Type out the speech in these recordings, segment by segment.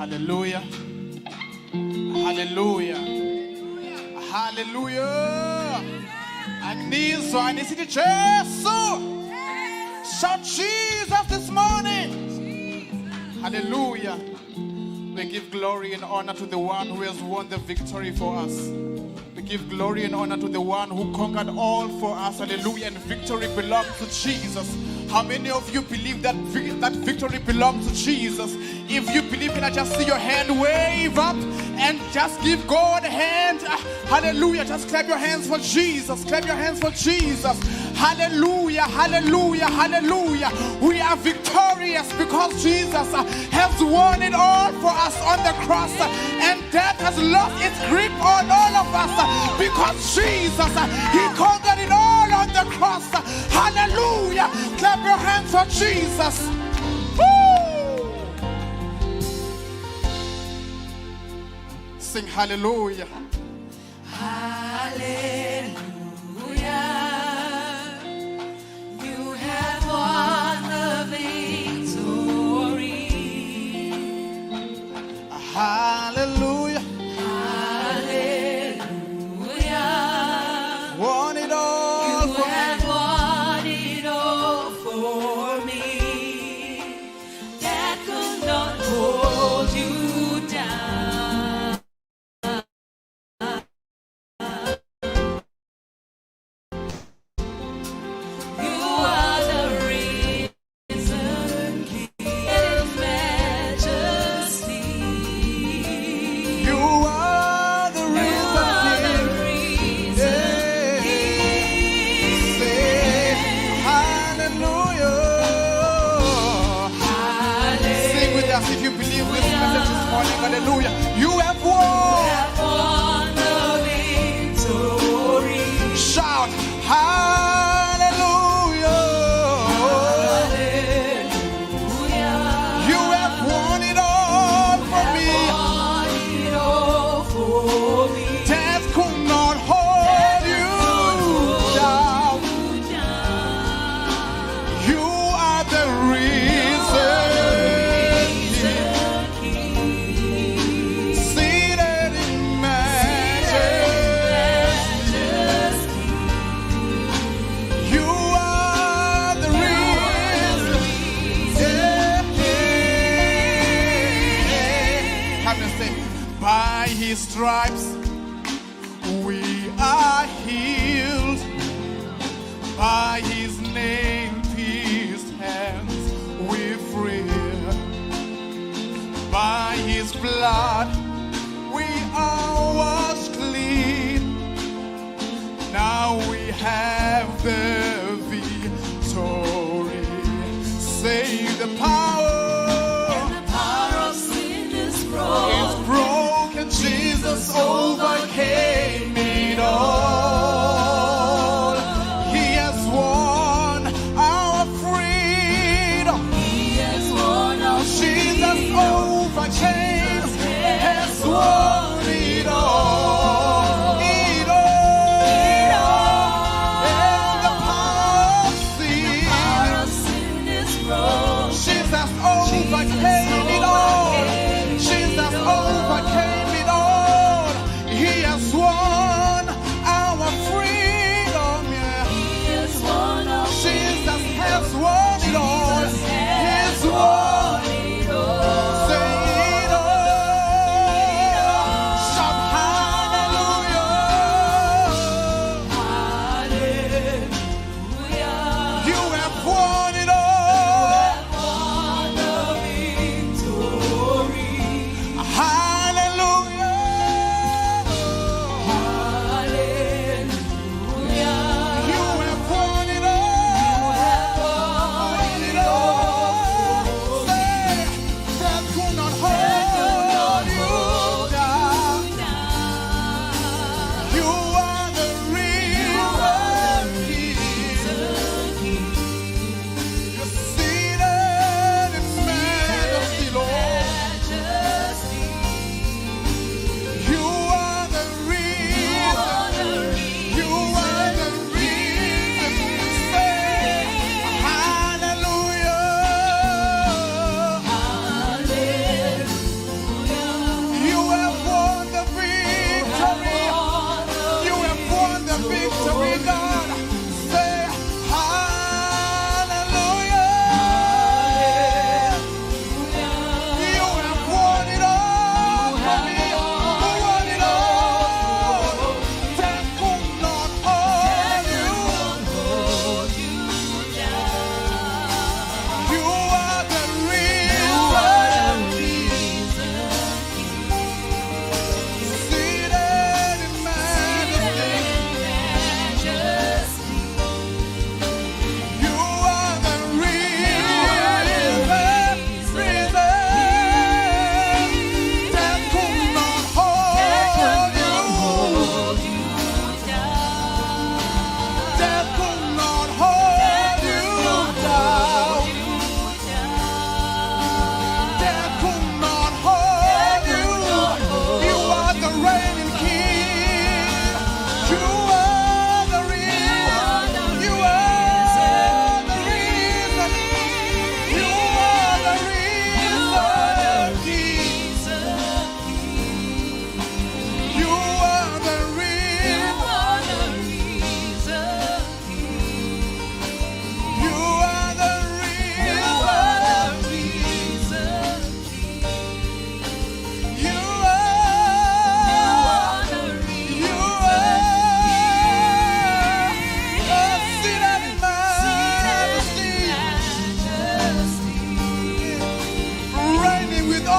Hallelujah. Hallelujah. Hallelujah. Anizwa anisithi Jesu. Shout Jesus this morning. Hallelujah. We give glory and honor to the one who has won the victory for us. We give glory and honor to the one who conquered all for us. Hallelujah. And victory belongs to Jesus. How many of you believe that that victory belongs to Jesus? If you believe, can I just see your hand wave up and just give God a hand? Hallelujah. Just clap your hands for Jesus. Clap your hands for Jesus. Hallelujah. Hallelujah. Hallelujah. We are victorious because Jesus has won it all for us on the cross. And death has lost its grip on all of us because Jesus, He conquered it all on the cross. Hallelujah. Clap your hands for Jesus. Woo! Sing hallelujah. Hallelujah. You have won the victory. Hallelujah. Hallelujah. Won it all You for have me. won it all for me. That could not hold you down. You are the risen King in majesty. You are the You are the reason. risen King. Say hallelujah. Sing with us if you believe this message this morning. Hallelujah. You have won. Have won the victory. Shout hallelujah. Hallelujah. You have won it all for me. Won it all for me. Death could not hold you down. You are the reason. Seated in majesty. You are the reason. Yeah. Come and say, by His stripes we are healed. By His name, pierced hands, we're free. By His blood, we are washed clean. Now we have the victory. Say the power And the power of sin is broken. is broken. Jesus overcame it all. He has won our freedom. He has won our Jesus freedom. overcame, has won it all. It all. And the power of sin, Power of sin is broken. Jesus overcame it all. Jesus overcame it all. He has won our freedom. Yeah. He has won our Jesus has won it all. Jesus He's has won. won it all. Say it all. Shout hallelujah. Hallelujah. You have won it all. Won the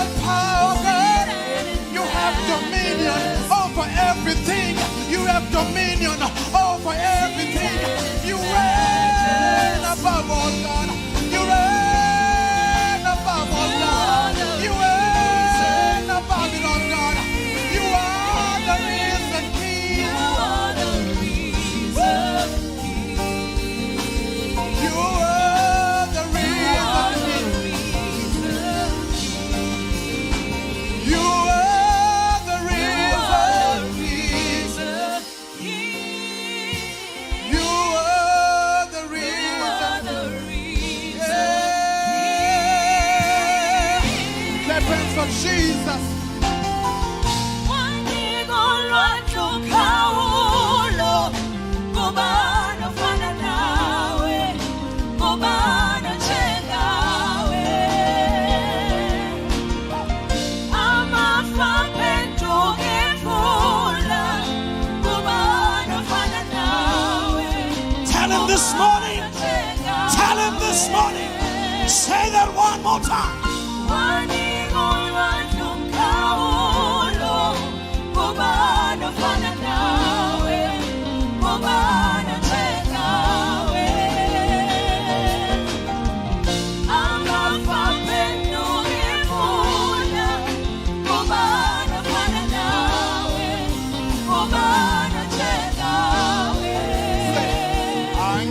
all power, God. You have dominion over everything. You have dominion over everything. You reign above all, God. You reign above all, God. You reign above it all, God. You are the risen King. You are the risen King. You are the risen King. You are the risen King. You are the risen King. Yeah. Clap hands for Jesus. Tell him this morning. Tell him this morning. Say that one more time.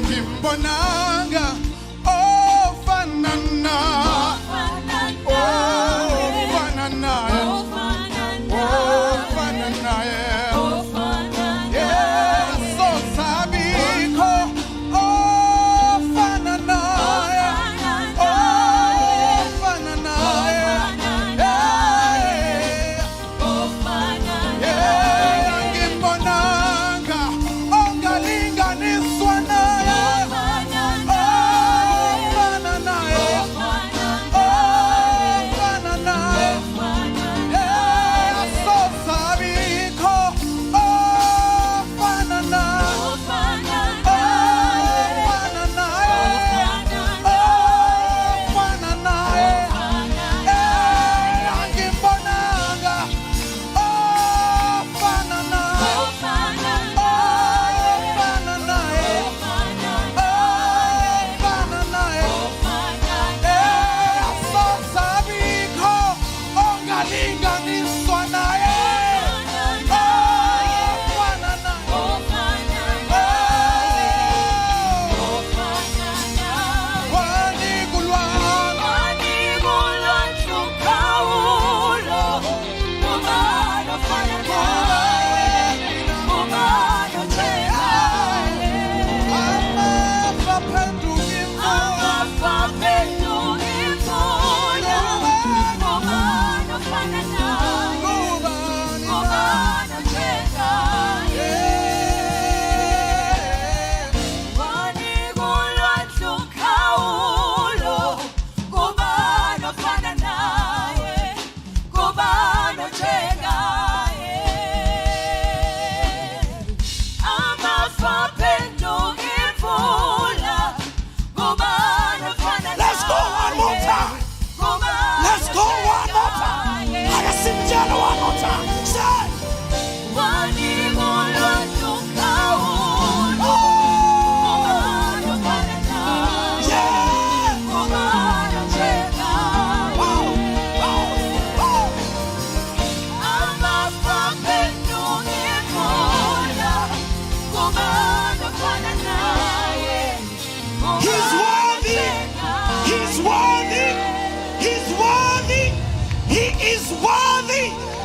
Angimbonanga, oh fanana, oh fanana, oh fanana, yeah, so sabiko, oh fanana, oh fanana, yeah, angimbonanga, oh galinga niswana.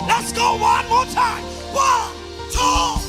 Let's go one more time. 1, 2.